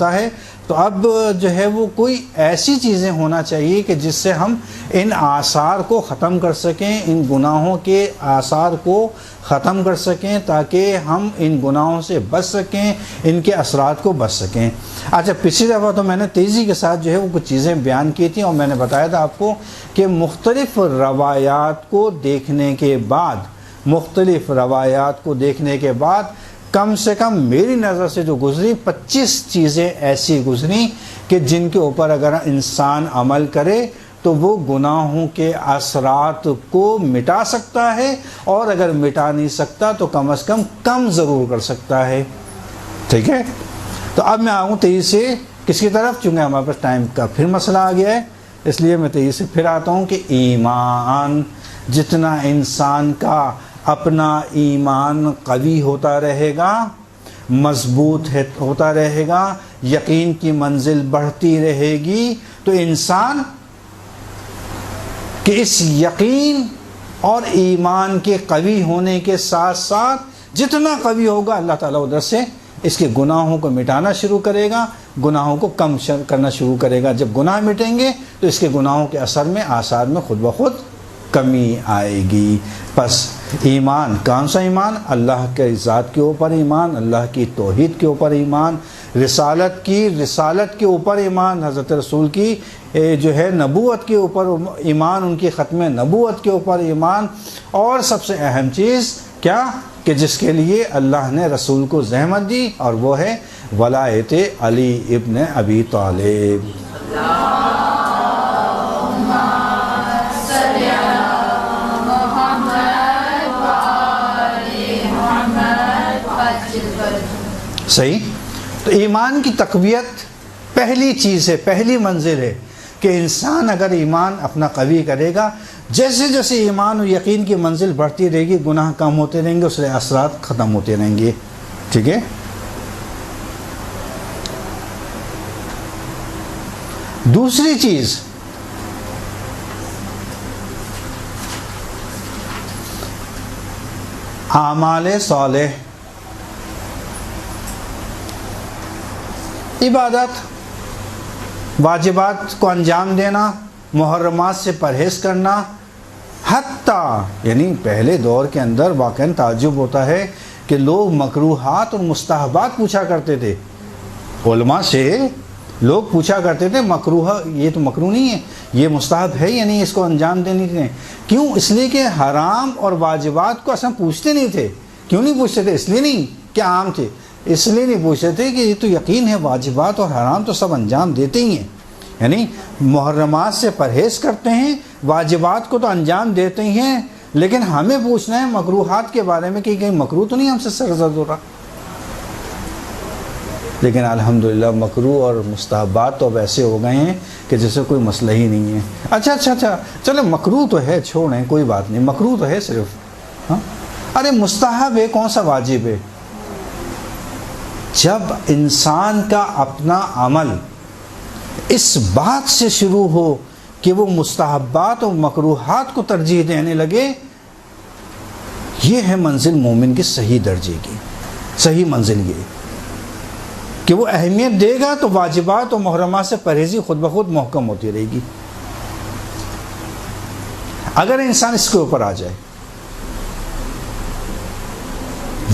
ہے تو اب جو ہے وہ کوئی ایسی چیزیں ہونا چاہیے کہ جس سے ہم ان آثار کو ختم کر سکیں، ان گناہوں کے آثار کو ختم کر سکیں تاکہ ہم ان گناہوں سے بچ سکیں، ان کے اثرات کو بچ سکیں۔ اچھا، پچھلی دفعہ تو میں نے تیزی کے ساتھ جو ہے وہ کچھ چیزیں بیان کی تھیں، اور میں نے بتایا تھا آپ کو کہ مختلف روایات کو دیکھنے کے بعد کم سے کم میری نظر سے جو گزری 25 چیزیں ایسی گزری کہ جن کے اوپر اگر انسان عمل کرے تو وہ گناہوں کے اثرات کو مٹا سکتا ہے، اور اگر مٹا نہیں سکتا تو کم از کم ضرور کر سکتا ہے۔ ٹھیک ہے، تو اب میں آؤں تیزی سے کس کی طرف، چونکہ ہمارے پاس ٹائم کا پھر مسئلہ آ گیا ہے، اس لیے میں تیزی سے پھر آتا ہوں کہ ایمان، جتنا انسان کا اپنا ایمان قوی ہوتا رہے گا، مضبوط ہوتا رہے گا، یقین کی منزل بڑھتی رہے گی، تو انسان کہ اس یقین اور ایمان کے قوی ہونے کے ساتھ ساتھ جتنا قوی ہوگا، اللہ تعالیٰ ادھر سے اس کے گناہوں کو مٹانا شروع کرے گا، گناہوں کو کم کرنا شروع کرے گا۔ جب گناہ مٹیں گے تو اس کے گناہوں کے اثر میں، آثار میں خود بخود کمی آئے گی۔ پس ایمان، کون سا ایمان؟ اللہ کے ذات کے اوپر ایمان، اللہ کی توحید کے اوپر ایمان، رسالت کے اوپر ایمان، حضرت رسول کی جو ہے نبوت کے اوپر ایمان، ان کی ختم نبوت کے اوپر ایمان، اور سب سے اہم چیز کیا کہ جس کے لیے اللہ نے رسول کو زحمت دی، اور وہ ہے ولایت علی ابن ابی طالب۔ صحیح، تو ایمان کی تقویت پہلی چیز ہے، پہلی منزل ہے کہ انسان اگر ایمان اپنا قوی کرے گا، جیسے جیسے ایمان و یقین کی منزل بڑھتی رہے گی، گناہ کم ہوتے رہیں گے، اس کے اثرات ختم ہوتے رہیں گے۔ ٹھیک ہے، دوسری چیز اعمال صالح، عبادت، واجبات کو انجام دینا، محرمات سے پرہیز کرنا، حتیٰ یعنی پہلے دور کے اندر واقعاً تعجب ہوتا ہے کہ لوگ مکروہات اور مستحبات پوچھا کرتے تھے، علماء سے لوگ پوچھا کرتے تھے مکروہ، یہ تو مکروہ نہیں ہے، یہ مستحب ہے یا نہیں، اس کو انجام دینی تھی۔ کیوں؟ اس لیے کہ حرام اور واجبات کو اصلا پوچھتے نہیں تھے۔ کیوں نہیں پوچھتے تھے؟ اس لیے نہیں کہ عام تھے، اس لیے نہیں پوچھتے تھے کہ یہ تو یقین ہے واجبات اور حرام تو سب انجام دیتے ہی ہیں، یعنی محرمات سے پرہیز کرتے ہیں، واجبات کو تو انجام دیتے ہی ہیں، لیکن ہمیں پوچھنا ہے مکروہات کے بارے میں کہ کہیں مکروہ تو نہیں ہم سے سرزد ہو رہا۔ لیکن الحمدللہ مکروہ اور مستحبات تو اب ایسے ہو گئے ہیں کہ جیسے کوئی مسئلہ ہی نہیں ہے۔ اچھا چلو مکروہ تو ہے، چھوڑیں، کوئی بات نہیں، مکروہ تو ہے صرف، ہاں ارے مستحب ہے، کون سا واجب ہے؟ جب انسان کا اپنا عمل اس بات سے شروع ہو کہ وہ مستحبات اور مکروہات کو ترجیح دینے لگے، یہ ہے منزل مومن کی صحیح درجے کی، صحیح منزل یہ کہ وہ اہمیت دے گا تو واجبات اور محرمات سے پرہیزی خود بخود محکم ہوتی رہے گی۔ اگر انسان اس کے اوپر آ جائے،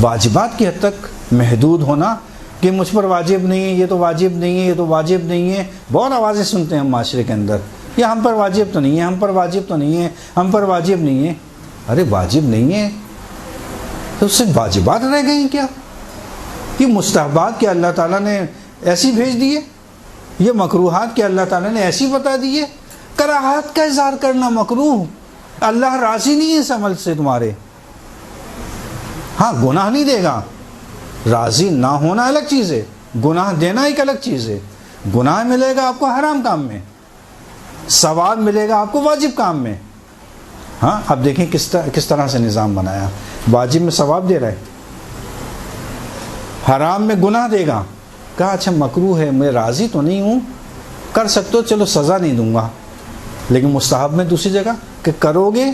واجبات کی حد تک محدود ہونا کہ مجھ پر واجب نہیں ہے، یہ تو واجب نہیں ہے، یہ تو واجب نہیں ہے، بہت آوازیں سنتے ہیں ہم معاشرے کے اندر، یہ ہم پر واجب تو نہیں ہے، ہم پر واجب تو نہیں ہے، ہم پر واجب نہیں ہے۔ ارے واجب نہیں ہے تو صرف واجبات رہ گئی کیا؟ یہ مستحبات کہ اللہ تعالیٰ نے ایسی بھیج دیے، یہ مکروہات کہ اللہ تعالیٰ نے ایسی بتا دیے۔ کراہت کا اظہار کرنا مکروہ، اللہ راضی نہیں ہے اس عمل سے تمہارے، ہاں گناہ نہیں دے گا، راضی نہ ہونا الگ چیز ہے، گناہ دینا ایک الگ چیز ہے۔ گناہ ملے گا آپ کو حرام کام میں، ثواب ملے گا آپ کو واجب کام میں۔ ہاں اب دیکھیں کس طرح سے نظام بنایا، واجب میں ثواب دے رہا ہے، حرام میں گناہ دے گا۔ کہا اچھا مکروہ ہے، میں راضی تو نہیں ہوں، کر سکتے ہو، چلو سزا نہیں دوں گا، لیکن مستحب میں دوسری جگہ کہ کرو گے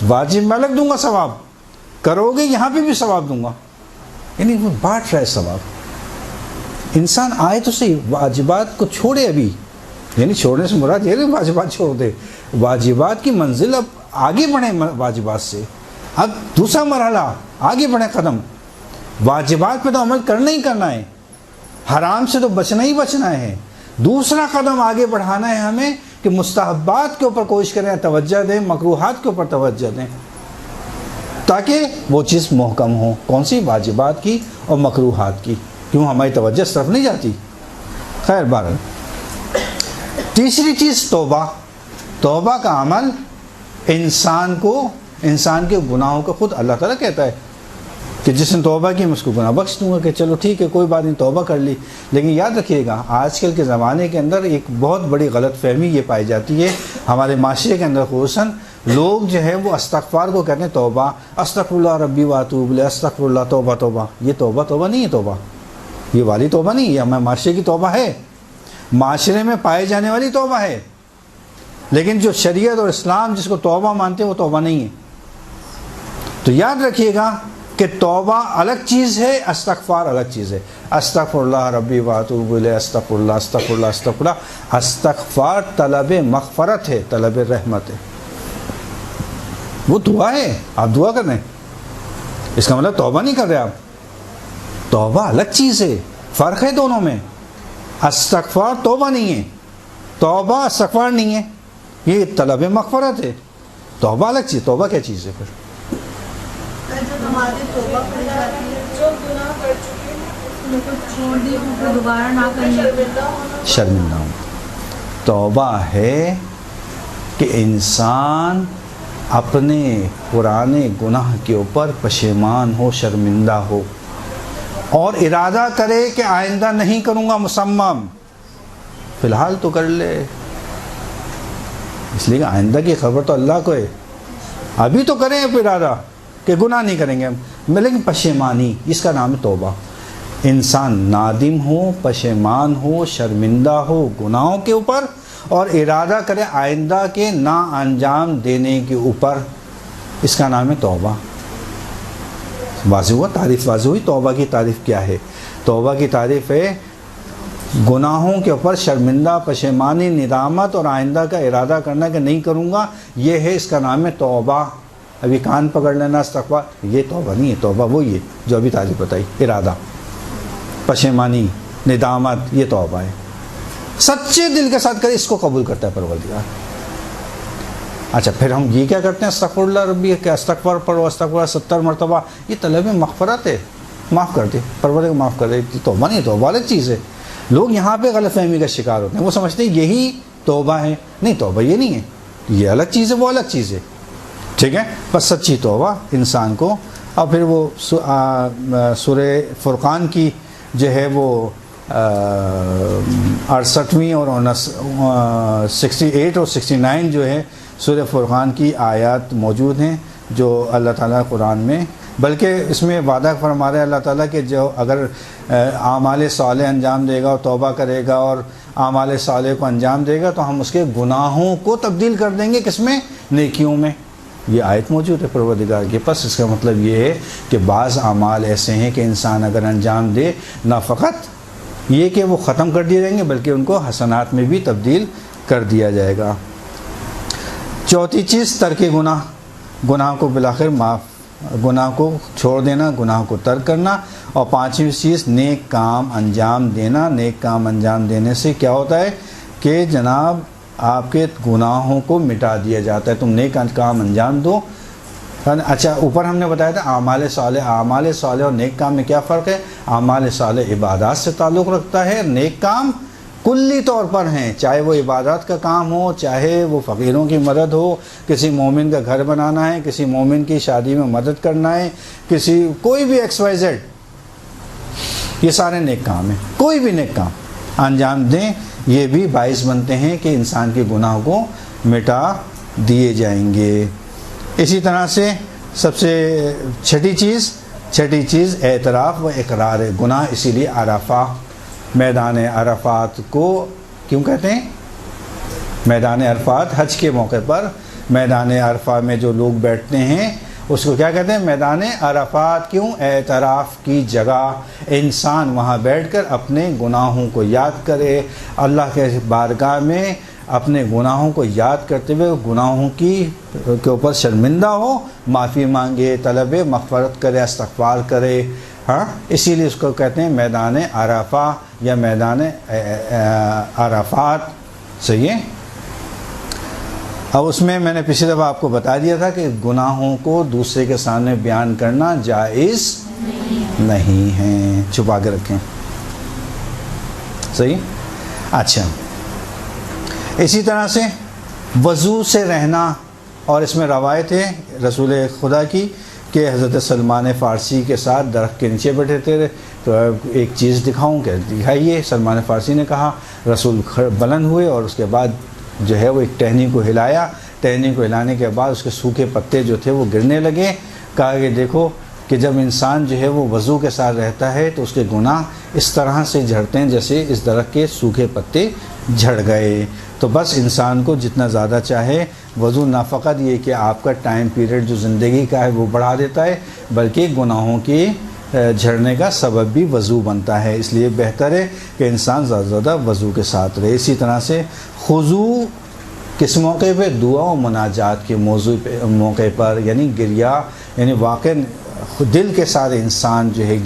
واجب میں الگ دوں گا ثواب، کرو گے یہاں پہ بھی ثواب دوں گا، یعنی وہ بانٹ رہا ہے ثواب۔ انسان آئے تو صحیح، واجبات کو چھوڑے ابھی، یعنی چھوڑنے سے مراد یہ نہیں واجبات چھوڑ دے، واجبات کی منزل اب آگے بڑھیں واجبات سے، اب دوسرا مرحلہ آگے بڑھیں قدم، واجبات پہ تو عمل کرنا ہی کرنا ہے، حرام سے تو بچنا ہی بچنا ہے، دوسرا قدم آگے بڑھانا ہے ہمیں کہ مستحبات کے اوپر کوشش کریں، توجہ دیں، مکروہات کے اوپر توجہ دیں، تاکہ وہ چیز محکم ہو، کون سی؟ واجبات کی اور مکروہات کی، کیوں ہماری توجہ اس طرف نہیں جاتی۔ خیر بہرحال، تیسری چیز توبہ۔ توبہ کا عمل انسان کے گناہوں کو خود اللہ تعالیٰ کہتا ہے کہ جس نے توبہ کی میں اس کو گناہ بخش دوں گا، کہ چلو ٹھیک ہے کوئی بات نہیں، توبہ کر لی۔ لیکن یاد رکھیے گا، آج کل کے زمانے کے اندر ایک بہت بڑی غلط فہمی یہ پائی جاتی ہے ہمارے معاشرے کے اندر، خصوصاً لوگ جو ہے وہ استغفار کو کہتے ہیں توبہ، استغفر اللہ ربی واتوب الیہ، استغفر اللہ، توبہ توبہ۔ یہ توبہ نہیں ہے، توبہ یہ والی توبہ نہیں ہے، ہمارے معاشرے کی توبہ ہے، معاشرے میں پائے جانے والی توبہ ہے، لیکن جو شریعت اور اسلام جس کو توبہ مانتے ہیں وہ توبہ نہیں ہے۔ تو یاد رکھیے گا کہ توبہ الگ چیز ہے، استغفار الگ چیز ہے۔ استغفر اللہ ربی واتوب الیہ، استغفر اللہ، استغفر اللہ، استغفر اللہ۔ استغفار طلب مغفرت ہے، طلب رحمت ہے، وہ دعا ہے، آپ دعا کر رہے ہیں، اس کا مطلب توبہ نہیں کر رہے آپ۔ توبہ الگ چیز ہے، فرق ہے دونوں میں۔ استغفار توبہ نہیں ہے، توبہ استغفار نہیں ہے، یہ طلب مغفرت ہے۔ توبہ الگ چیز، توبہ کیا چیز ہے پھر؟ جب ہماری توبہ کر جاتی ہے، جو گناہ کر چکے ہیں ان کو چھوڑ دی، ان کو دوبارہ نہ کرنے، شرمندہ ہوں۔ توبہ ہے کہ انسان اپنے پرانے گناہ کے اوپر پشیمان ہو، شرمندہ ہو، اور ارادہ کرے کہ آئندہ نہیں کروں گا مصمم، فی الحال تو کر لے، اس لیے کہ آئندہ کی خبر تو اللہ کو ہے، ابھی تو کریں ارادہ کہ گناہ نہیں کریں گے ہم، لیکن پشیمانی، اس کا نام ہے توبہ۔ انسان نادم ہو، پشیمان ہو، شرمندہ ہو گناہوں کے اوپر، اور ارادہ کرے آئندہ کے نا انجام دینے کے اوپر، اس کا نام ہے توبہ۔ واضح ہوا، تعریف واضح ہوئی۔ توبہ کی تعریف کیا ہے؟ توبہ کی تعریف ہے گناہوں کے اوپر شرمندہ، پشیمانی، ندامت اور آئندہ کا ارادہ کرنا کہ نہیں کروں گا، یہ ہے، اس کا نام ہے توبہ۔ ابھی کان پکڑ لینا استغفار، یہ توبہ نہیں ہے، توبہ وہی ہے جو ابھی تعریف بتائی، ارادہ، پشیمانی، ندامت، یہ توبہ ہے۔ سچے دل کے ساتھ کرے، اس کو قبول کرتا ہے پروردگار۔ اچھا، پھر ہم یہ کیا کرتے ہیں؟ استغفر اللہ ربی، کہ استغفار پڑھو، استغفار 70 مرتبہ، یہ طلب مغفرت ہے، معاف کر دے پروردگار، معاف کر دے، توبہ نہیں ہے، توبہ الگ چیز ہے۔ لوگ یہاں پہ غلط فہمی کا شکار ہوتے ہیں، وہ سمجھتے ہیں یہی توبہ ہے، نہیں، توبہ یہ نہیں ہے، یہ الگ چیز ہے، وہ الگ چیز ہے، ٹھیک ہے۔ بس سچی توبہ انسان کو، اور پھر وہ سورہ فرقان کی جو ہے وہ 68ویں اور 68 اور 69 جو ہے سورہ فرقان کی آیات موجود ہیں، جو اللہ تعالیٰ قرآن میں، بلکہ اس میں وعدہ فرما رہے اللہ تعالیٰ کہ جو اگر اعمال صالح انجام دے گا اور توبہ کرے گا اور اعمال صالح کو انجام دے گا تو ہم اس کے گناہوں کو تبدیل کر دیں گے، کس میں؟ نیکیوں میں۔ یہ آیت موجود ہے پروردگار کے پاس۔ اس کا مطلب یہ ہے کہ بعض اعمال ایسے ہیں کہ انسان اگر انجام دے، نہ فقط یہ کہ وہ ختم کر دیے جائیں گے بلکہ ان کو حسنات میں بھی تبدیل کر دیا جائے گا۔ چوتھی چیز ترک گناہ، گناہ کو بالآخر گناہ کو چھوڑ دینا، گناہ کو ترک کرنا۔ اور پانچویں چیز نیک کام انجام دینا۔ نیک کام انجام دینے سے کیا ہوتا ہے کہ جناب آپ کے گناہوں کو مٹا دیا جاتا ہے، تم نیک کام انجام دو۔ اچھا، اوپر ہم نے بتایا تھا اعمال صالح، اعمال صالح اور نیک کام میں کیا فرق ہے؟ اعمال صالح عبادات سے تعلق رکھتا ہے، نیک کام کلی طور پر ہیں، چاہے وہ عبادات کا کام ہو، چاہے وہ فقیروں کی مدد ہو، کسی مومن کا گھر بنانا ہے، کسی مومن کی شادی میں مدد کرنا ہے، کوئی بھی XYZ، یہ سارے نیک کام ہیں۔ کوئی بھی نیک کام انجام دیں، یہ بھی باعث بنتے ہیں کہ انسان کے گناہ کو مٹا دیے جائیں گے۔ اسی طرح سے سب سے چھٹی چیز اعتراف و اقرار گناہ۔ اسی لیے عرفہ، میدان عرفات کو کیوں کہتے ہیں؟ میدان عرفات، حج کے موقع پر میدان عرفہ میں جو لوگ بیٹھتے ہیں اس کو کیا کہتے ہیں؟ میدان عرفات۔ کیوں؟ اعتراف کی جگہ، انسان وہاں بیٹھ کر اپنے گناہوں کو یاد کرے، اللہ کے بارگاہ میں اپنے گناہوں کو یاد کرتے ہوئے گناہوں کے اوپر شرمندہ ہو، معافی مانگے، طلب مغفرت کرے، استغفار کرے۔ ہاں، اسی لیے اس کو کہتے ہیں میدان عرفہ یا میدان عرفات۔ صحیح ہے؟ اب اس میں نے پچھلی دفعہ آپ کو بتا دیا تھا کہ گناہوں کو دوسرے کے سامنے بیان کرنا جائز نہیں ہے، چھپا کے رکھیں۔ صحیح؟ اچھا، اسی طرح سے وضو سے رہنا، اور اس میں روایت ہے رسول خدا کی کہ حضرت سلمان فارسی کے ساتھ درخت کے نیچے بیٹھے تھے، تو ایک چیز دکھاؤں، کہ دکھائیے۔ سلمان فارسی نے کہا، رسول بلند ہوئے اور اس کے بعد جو ہے وہ ایک ٹہنی کو ہلایا، ٹہنی کو ہلانے کے بعد اس کے سوکھے پتے جو تھے وہ گرنے لگے۔ کہا کہ دیکھو کہ جب انسان جو ہے وہ وضو کے ساتھ رہتا ہے تو اس کے گناہ اس طرح سے جھڑتے ہیں جیسے اس درخت کے سوکھے پتے جھڑ گئے۔ تو بس انسان کو جتنا زیادہ چاہے وضو، نہ فقط یہ کہ آپ کا ٹائم پیریڈ جو زندگی کا ہے وہ بڑھا دیتا ہے، بلکہ گناہوں کی جھڑنے کا سبب بھی وضو بنتا ہے۔ اس لیے بہتر ہے کہ انسان زیادہ سے زیادہ وضو کے ساتھ رہے۔ اسی طرح سے خضوع کس موقع پہ؟ دعا و مناجات کے موقع پر، یعنی گریہ، یعنی واقع دل کے ساتھ انسان جو ہے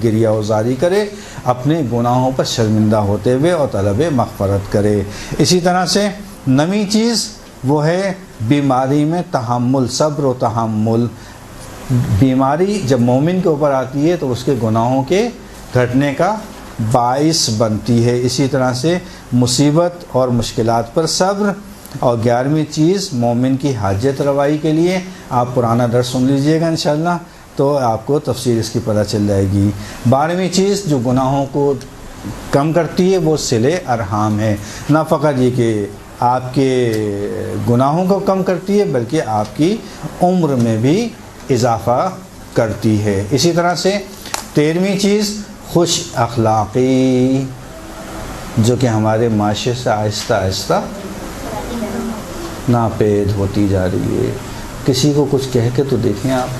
گریہ وزاری کرے، اپنے گناہوں پر شرمندہ ہوتے ہوئے، اور طلب مغفرت کرے۔ اسی طرح سے نویں چیز وہ ہے بیماری میں تحمل، صبر و تحمل۔ بیماری جب مومن کے اوپر آتی ہے تو اس کے گناہوں کے گھٹنے کا باعث بنتی ہے۔ اسی طرح سے مصیبت اور مشکلات پر صبر۔ اور 11ویں چیز مومن کی حاجت روائی کے لیے، آپ پرانا درس سن لیجئے گا انشاءاللہ تو آپ کو تفصیل اس کی پتہ چل جائے گی۔ 12ویں چیز جو گناہوں کو کم کرتی ہے وہ صلہ ارحام ہے۔ نہ فقط یہ کہ آپ کے گناہوں کو کم کرتی ہے بلکہ آپ کی عمر میں بھی اضافہ کرتی ہے۔ اسی طرح سے 13ویں چیز خوش اخلاقی، جو کہ ہمارے معاشرے سے آہستہ آہستہ ناپید ہوتی جا رہی ہے۔ کسی کو کچھ کہہ کے تو دیکھیں آپ،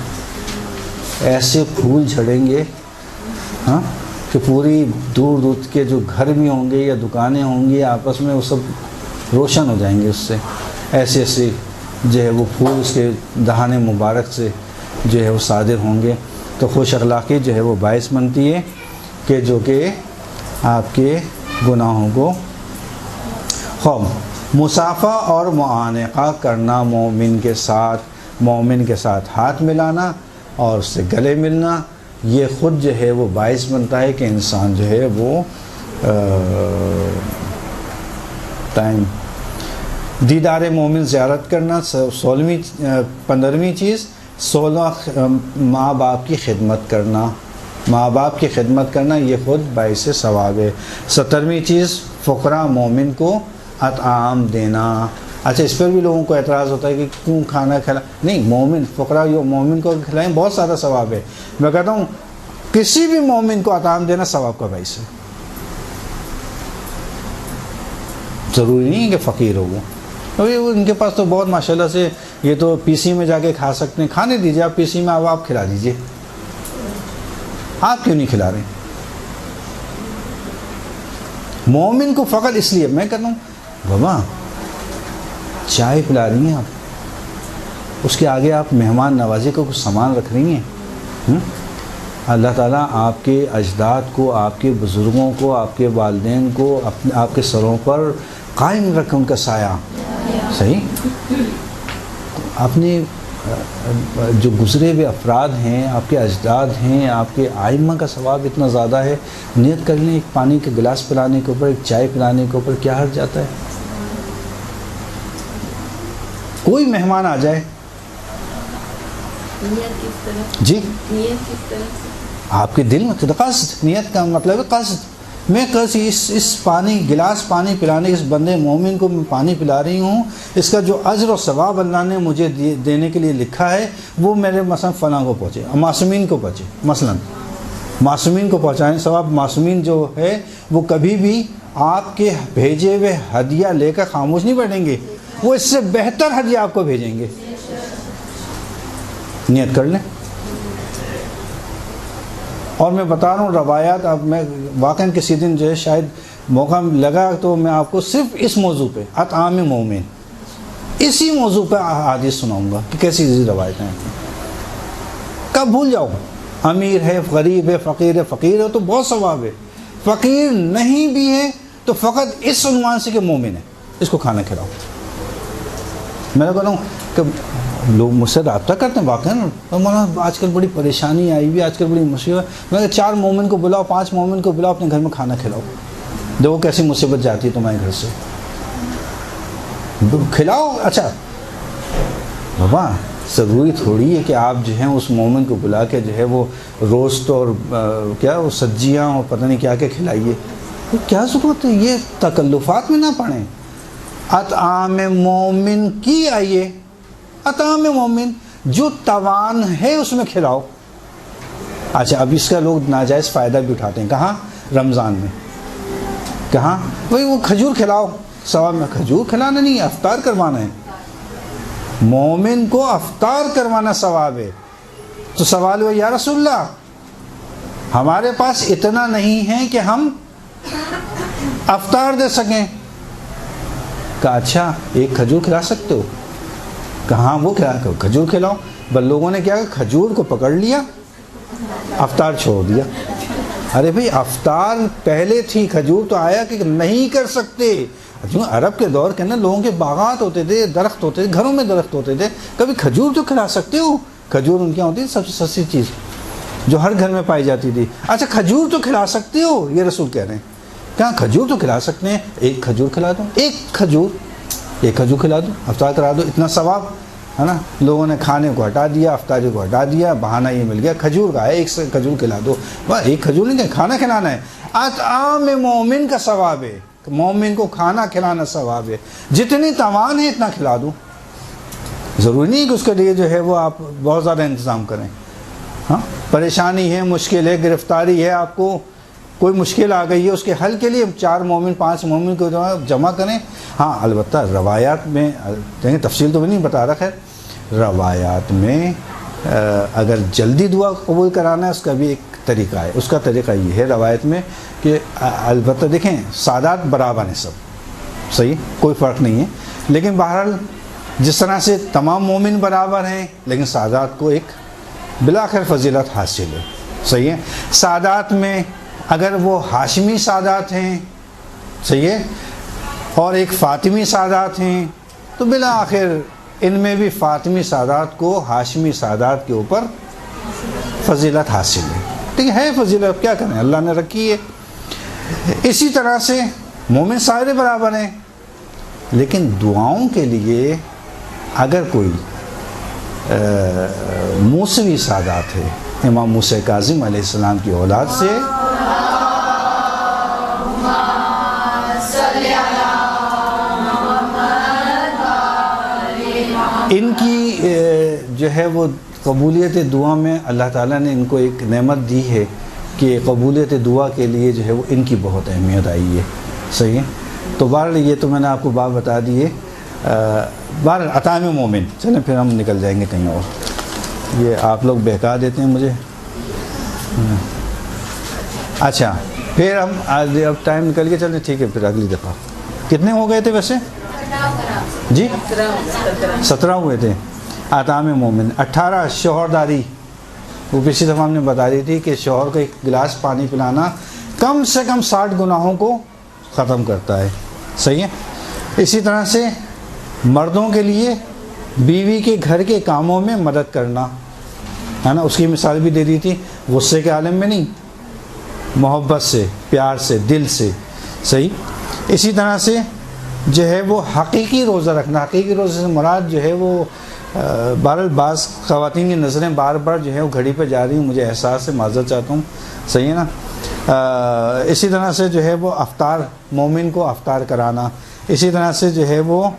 ایسے پھول جھڑیں گے ہاں کہ پوری دور دور کے جو گھر بھی ہوں گے یا دکانیں ہوں گی آپس میں وہ سب روشن ہو جائیں گے اس سے، ایسے ایسے جو ہے وہ پھول اس کے دہانے مبارک سے جو ہے وہ صادر ہوں گے۔ تو خوش اخلاقی جو ہے وہ باعث بنتی ہے کہ جو کہ آپ کے گناہوں کو مصافحہ اور معانقہ کرنا، مومن کے ساتھ ہاتھ ملانا اور اس سے گلے ملنا، یہ خود جو ہے وہ باعث بنتا ہے کہ انسان جو ہے وہ دیدار مومن زیارت کرنا۔ 15ویں چیز 16 ماں باپ کی خدمت کرنا، ماں باپ کی خدمت کرنا یہ خود باعث ثواب ہے۔ 17ویں چیز فقراء مومن کو اطعام دینا۔ اچھا، اس پر بھی لوگوں کو اعتراض ہوتا ہے کہ کیوں کھانا کھلا، نہیں، مومن فقراء مومن کو کھلائیں بہت زیادہ ثواب ہے۔ میں کہتا ہوں کسی بھی مومن کو اطعام دینا ثواب کا باعث ہے، ضروری نہیں ہے کہ فقیر ہو وہ، ان کے پاس تو بہت ماشاءاللہ سے یہ تو پی سی میں جا کے کھا سکتے ہیں، کھانے دیجیے آپ پی سی میں، اب آپ کھلا دیجیے، آپ کیوں نہیں کھلا رہے؟ مومن کو فقط اس لیے میں کہتا ہوں بابا چائے پلا رہی ہیں آپ، اس کے آگے آپ مہمان نوازی کو کچھ سامان رکھ رہی ہیں، اللہ تعالیٰ آپ کے اجداد کو، آپ کے بزرگوں کو، آپ کے والدین کو آپ کے سروں پر قائم رکھے ان کا سایہ، صحیح؟ اپنے جو گزرے ہوئے افراد ہیں، آپ کے اجداد ہیں، آپ کے آئمہ کا ثواب اتنا زیادہ ہے، نیت کر لیں ایک پانی کے گلاس پلانے کے اوپر، ایک چائے پلانے کے اوپر، کیا حرج جاتا ہے؟ کوئی مہمان آ جائے، نیت کس طرح؟ جی نیت کس طرح سے؟ آپ کے دل میں قصد، نیت کا مطلب ہے قصد، میں اس پانی گلاس پانی پلانے، اس بندے مومن کو میں پانی پلا رہی ہوں، اس کا جو اجر و ثواب اللہ نے مجھے دینے کے لیے لکھا ہے وہ میرے مثلا فلاں کو پہنچے، معصومین کو پہنچے، مثلا معصومین کو پہنچائیں ثواب۔ معصومین جو ہے وہ کبھی بھی آپ کے بھیجے ہوئے ہدیہ لے کر خاموش نہیں بیٹھیں گے، وہ اس سے بہتر ہدیہ آپ کو بھیجیں گے۔ نیت کر لیں. اور میں بتا رہا ہوں روایات، اب میں واقعاً کسی دن جو ہے شاید موقع لگا تو میں آپ کو صرف اس موضوع پہ اطعام مومن اسی موضوع پہ حدیث سناؤں گا کہ کیسی کیسی روایتیں ہیں. کب بھول جاؤ، امیر ہے، غریب ہے، فقیر ہے تو بہت ثواب ہے. فقیر نہیں بھی ہے تو فقط اس عنوان سے کہ مومن ہے، اس کو کھانا کھلاؤ. میں کہتا ہوں کہ لوگ مجھ سے رابطہ کرتے ہیں واقعی نا، مولانا آج کل بڑی پریشانی آئی ہوئی ہے، آج کل بڑی مشکل ہے. میں کہ 4 مومن کو بلاؤ، 5 مومن کو بلاؤ، اپنے گھر میں کھانا کھلاؤ، دیکھو کیسی مصیبت جاتی ہے تمہارے گھر سے. کھلاؤ. اچھا بابا ضروری تھوڑی ہے کہ آپ جو ہیں اس مومن کو بلا کے جو ہے وہ روسٹ اور کیا وہ سبزیاں اور پتہ نہیں کیا کھلائیے. کیا ضرورت ہے؟ یہ تکلفات میں نہ پڑیں. اطعام مومن کی آئیے، اطعام مومن جو توان ہے اس میں کھلاؤ. اچھا اب اس کا لوگ ناجائز فائدہ بھی اٹھاتے ہیں. کہاں؟ رمضان میں. کہاں؟ وہی وہ کھجور کھلاؤ، ثواب میں. کھجور کھلانا نہیں، افطار کروانا ہے. مومن کو افطار کروانا ثواب ہے. تو سوال ہوا یا رسول اللہ ہمارے پاس اتنا نہیں ہے کہ ہم افطار دے سکیں. کہا اچھا ایک کھجور کھلا سکتے ہو؟ کہاں وہ کھلا کھجور کھلاؤ. بل لوگوں نے کیا کھجور کو پکڑ لیا، افطار چھوڑ دیا. ارے بھئی افطار پہلے تھی، کھجور تو آیا کہ نہیں کر سکتے. عرب کے دور کے نا لوگوں کے باغات ہوتے تھے، درخت ہوتے تھے، گھروں میں درخت ہوتے تھے. کبھی کھجور تو کھلا سکتے ہو. کھجور ان کی ہوتی ہے سب سے سستی چیز جو ہر گھر میں پائی جاتی تھی. اچھا کھجور تو کھلا سکتے ہو، یہ رسول کہہ رہے ہیں. کہاں کھجور تو کھلا سکتے ہیں، ایک کھجور کھلا دو، ایک کھجور کھلا دو، افطار کرا دو، اتنا ثواب ہے نا. لوگوں نے کھانے کو ہٹا دیا، افطاری کو ہٹا دیا، بہانہ یہ مل گیا کھجور کا ہے، ایک کھجور کھلا دو. بس ایک کھجور نہیں کھانا کھلانا ہے. اطعام مومن کا ثواب ہے، مومن کو کھانا کھلانا ثواب ہے. جتنی توان ہے اتنا کھلا دو. ضروری نہیں کہ اس کے لیے جو ہے وہ آپ بہت زیادہ انتظام کریں. ہاں پریشانی ہے، مشکل ہے، گرفتاری ہے، آپ کو کوئی مشکل آ گئی ہے، اس کے حل کے لیے 4 مومن 5 مومن کو جمع کریں. ہاں البتہ روایات میں دیکھیں تفصیل تو میں نہیں بتا رہا، خیر روایات میں اگر جلدی دعا قبول کرانا ہے اس کا بھی ایک طریقہ ہے. اس کا طریقہ یہ ہے روایت میں کہ البتہ دیکھیں سادات برابر ہیں، سب صحیح، کوئی فرق نہیں ہے. لیکن بہرحال جس طرح سے تمام مومن برابر ہیں لیکن سادات کو ایک بلاخر فضیلت حاصل ہے. صحیح ہے. سادات میں اگر وہ ہاشمی سادات ہیں، صحیح ہے، اور ایک فاطمی سادات ہیں تو بالآخر ان میں بھی فاطمی سادات کو ہاشمی سادات کے اوپر فضیلت حاصل ہے. ٹھیک ہے فضیلت، کیا کریں، اللہ نے رکھی ہے. اسی طرح سے مومن سارے برابر ہیں، لیکن دعاؤں کے لیے اگر کوئی موسوی سادات ہے، امام موسیٰ کاظم علیہ السلام کی اولاد سے ان کی جو ہے وہ قبولیت دعا میں اللہ تعالیٰ نے ان کو ایک نعمت دی ہے کہ قبولیت دعا کے لیے جو ہے وہ ان کی بہت اہمیت آئی ہے. صحیح ہے. تو بہرحال یہ تو میں نے آپ کو بات بتا دی ہے. بہرحال اطعام مومن. چلیں پھر ہم نکل جائیں گے کہیں اور. یہ آپ لوگ بہکا دیتے ہیں مجھے. اچھا پھر ہم اب ٹائم نکل کے چلیں، ٹھیک ہے پھر اگلی دفعہ. کتنے ہو گئے تھے ویسے؟ جی 17 ہوئے تھے. اطعام مومن. 18 شوہرداری. وہ پچھلی دفعہ ہم نے بتا دی تھی کہ شوہر کو ایک گلاس پانی پلانا کم سے کم 60 گناہوں کو ختم کرتا ہے. صحیح ہے. اسی طرح سے مردوں کے لیے بیوی کے گھر کے کاموں میں مدد کرنا ہے نا. اس کی مثال بھی دے دی تھی، غصے کے عالم میں نہیں، محبت سے، پیار سے، دل سے. صحیح. اسی طرح سے جو ہے وہ حقیقی روزہ رکھنا. حقیقی روزے سے مراد جو ہے وہ بہرحال بعض خواتین کی نظریں بار بار جو ہے وہ گھڑی پہ جا رہی ہیں، مجھے احساس ہے، معذرت چاہتا ہوں. صحیح ہے نا. اسی طرح سے جو ہے وہ افطار، مومن کو افطار کرانا. اسی طرح سے جو ہے وہ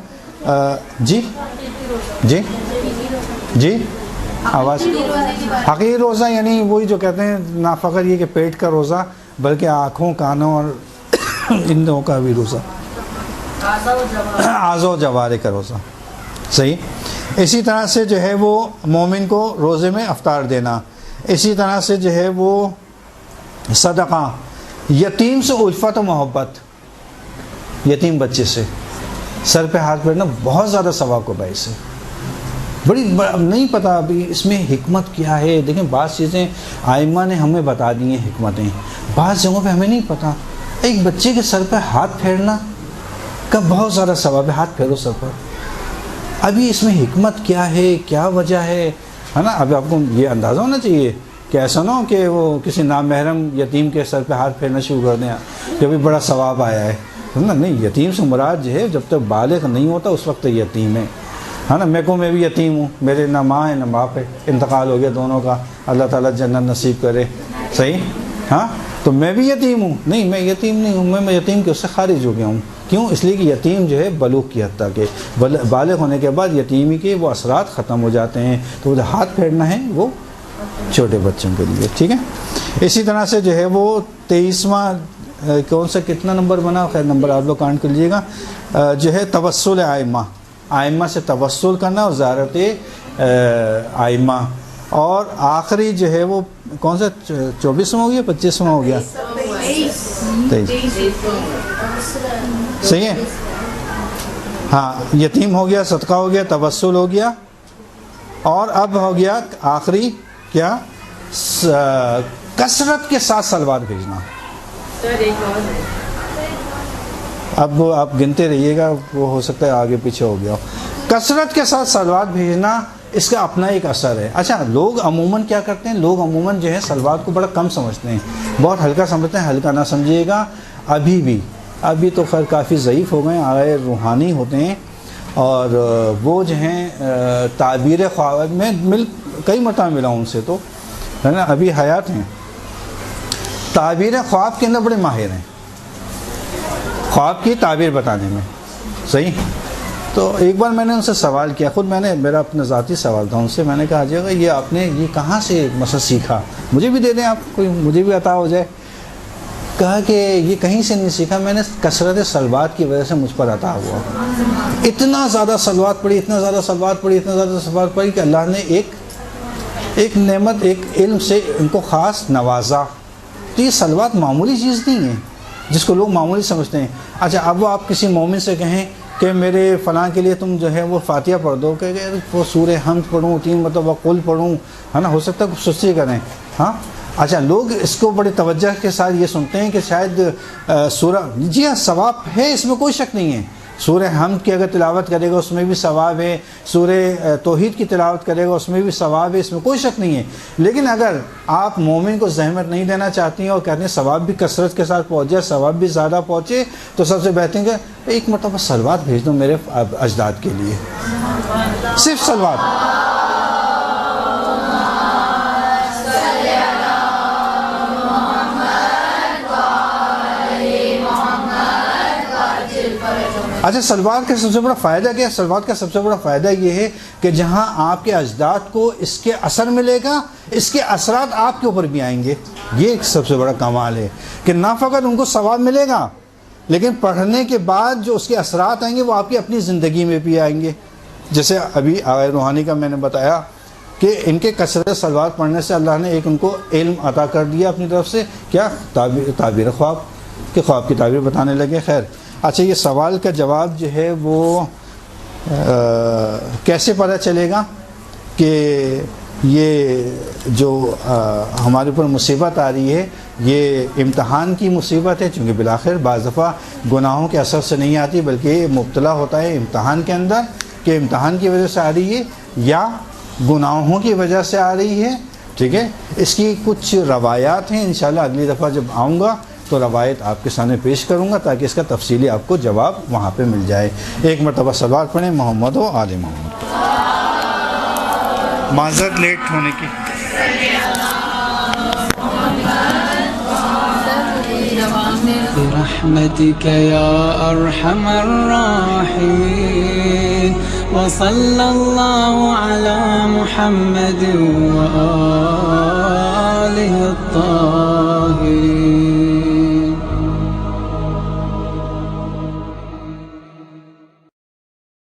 جی جی جی آواز. حقیقی روزہ یعنی وہی جو کہتے ہیں نہ فقط یہ کہ پیٹ کا روزہ بلکہ آنکھوں، کانوں اور اندوں کا بھی روزہ، اعضاء و جوارح کا روزہ. صحیح. اسی طرح سے جو ہے وہ مومن کو روزے میں افطار دینا، اسی طرح سے جو ہے وہ صدقہ، یتیم سے الفت و محبت، یتیم بچے سے سر پہ ہاتھ پھیرنا بہت زیادہ ثواب کا باعث ہے۔ نہیں پتہ ابھی اس میں حکمت کیا ہے۔ دیکھیں بعض چیزیں آئمہ نے ہمیں بتا دی ہیں حکمتیں، بعض جگہوں پہ ہمیں نہیں پتہ۔ ایک بچے کے سر پہ ہاتھ پھیرنا کا بہت زیادہ ثواب ہے، ہاتھ پھیرو سر پر۔ ابھی اس میں حکمت کیا ہے، کیا وجہ ہے نا؟ ابھی آپ کو یہ اندازہ ہونا چاہیے کہ ایسا نہ ہو کہ وہ کسی نامحرم یتیم کے سر پہ ہاتھ پھیرنا شروع کر دیں کہ ابھی بڑا ثواب آیا ہے نہیں۔ یتیم سے مراد جو ہے جب تک بالغ نہیں ہوتا اس وقت یتیم ہے نا۔ میں بھی یتیم ہوں، میرے نہ ماں ہے نہ باپ ہے، انتقال ہو گیا دونوں کا، اللہ تعالیٰ جنت نصیب کرے، صحیح ہاں؟ تو میں بھی یتیم ہوں؟ نہیں، میں یتیم نہیں ہوں، میں یتیم کے اس سے خارج ہو گیا ہوں۔ کیوں؟ اس لیے کہ یتیم جو ہے بلوغ کی حد تک ہے، بالغ ہونے کے بعد یتیمی کے وہ اثرات ختم ہو جاتے ہیں، تو وہ جو ہاتھ پھیرنا ہے وہ چھوٹے بچوں کے لیے، ٹھیک ہے۔ اسی طرح سے جو ہے وہ 23واں کون سا کتنا نمبر بنا، خیر نمبر آپ لوگ کاؤنٹ کر لیجیے گا، جو ہے توسل آئمہ سے توسل کرنا اور زیارت آئمہ، اور آخری جو ہے وہ کون سا 24واں ہو گیا 25واں ہو گیا 23 صحیح ہے ہاں۔ یتیم ہو گیا، صدقہ ہو گیا، توسل ہو گیا، اور اب ہو گیا آخری کیا، کثرت کے ساتھ صلوات بھیجنا۔ اب آپ گنتے رہیے گا، وہ ہو سکتا ہے آگے پیچھے ہو گیا ہو۔ کثرت کے ساتھ صلوات بھیجنا اس کا اپنا ایک اثر ہے۔ اچھا، لوگ عموماً کیا کرتے ہیں، لوگ عموماً جو ہے صلوات کو بڑا کم سمجھتے ہیں، بہت ہلکا سمجھتے ہیں۔ ہلکا نہ سمجھیے گا، ابھی تو خیر کافی ضعیف ہو گئے، آئے روحانی ہوتے ہیں، اور وہ جو ہیں تعبیر خواب میں کئی مرتبہ ملا ان سے، تو ہے نا، ابھی حیات ہیں، تعبیر خواب کے اندر بڑے ماہر ہیں، خواب کی تعبیر بتانے میں، صحیح۔ تو ایک بار میں نے ان سے سوال کیا، خود میرا اپنا ذاتی سوال تھا ان سے، میں نے کہا جی یہ آپ نے یہ کہاں سے مسئلہ سیکھا، مجھے بھی دے دیں آپ، کوئی مجھے بھی عطا ہو جائے۔ کہا کہ یہ کہیں سے نہیں سیکھا، میں نے کثرت صلوات کی وجہ سے مجھ پر عطا ہوا۔ اتنا زیادہ صلوات پڑھی کہ اللہ نے ایک نعمت، ایک علم سے ان کو خاص نوازا۔ تو یہ صلوات معمولی چیز نہیں ہے جس کو لوگ معمولی سمجھتے ہیں۔ اچھا، اب وہ آپ کسی مومن سے کہیں کہ میرے فلاں کے لیے تم جو ہے وہ فاتحہ پڑھ دو، کہ وہ سورہ حمد پڑھوں، 3 مرتبہ قل پڑھوں، ہے نا، ہو سکتا ہے کچھ سستی کریں، ہاں۔ اچھا، لوگ اس کو بڑی توجہ کے ساتھ یہ سنتے ہیں کہ شاید سورہ، جی ہاں ثواب ہے، اس میں کوئی شک نہیں ہے۔ سورہ حمد کی اگر تلاوت کرے گا اس میں بھی ثواب ہے، سورہ توحید کی تلاوت کرے گا اس میں بھی ثواب ہے، اس میں کوئی شک نہیں ہے۔ لیکن اگر آپ مومن کو زحمت نہیں دینا چاہتی ہیں اور کہتے ہیں ثواب بھی کثرت کے ساتھ پہنچ جائے، ثواب بھی زیادہ پہنچے، تو سب سے بہتر ہے کہ ایک مرتبہ صلوات بھیج دو میرے اجداد کے لیے، صرف صلوات۔ اچھا، صلوات کا سب سے بڑا فائدہ کیا ہے؟ صلوات کا سب سے بڑا فائدہ یہ ہے کہ جہاں آپ کے اجداد کو اس کے اثر ملے گا، اس کے اثرات آپ کے اوپر بھی آئیں گے۔ یہ ایک سب سے بڑا کمال ہے کہ نہ فقط ان کو ثواب ملے گا، لیکن پڑھنے کے بعد جو اس کے اثرات آئیں گے وہ آپ کی اپنی زندگی میں بھی آئیں گے۔ جیسے ابھی آغاز روحانی کا میں نے بتایا کہ ان کے کثرت صلوات پڑھنے سے اللہ نے ایک ان کو علم عطا کر دیا اپنی طرف سے، کیا؟ تعبیر خواب، کہ خواب کی تعبیر بتانے لگے۔ خیر، اچھا، یہ سوال کا جواب جو ہے وہ کیسے پتہ چلے گا کہ یہ جو ہمارے اوپر مصیبت آ رہی ہے یہ امتحان کی مصیبت ہے؟ چونکہ بالآخر بعض دفعہ گناہوں کے اثر سے نہیں آتی، بلکہ یہ مبتلا ہوتا ہے امتحان کے اندر، کہ امتحان کی وجہ سے آ رہی ہے یا گناہوں کی وجہ سے آ رہی ہے، ٹھیک ہے۔ اس کی کچھ روایات ہیں، انشاءاللہ اگلی دفعہ جب آؤں گا تو روایت آپ کے سامنے پیش کروں گا تاکہ اس کا تفصیلی آپ کو جواب وہاں پہ مل جائے۔ ایک مرتبہ صلوات پڑھیں محمد و آل محمد۔ معذرت لیٹ ہونے کی۔ برحمتك يا أرحم الراحمين وصلى الله على محمد وآله الطاهرين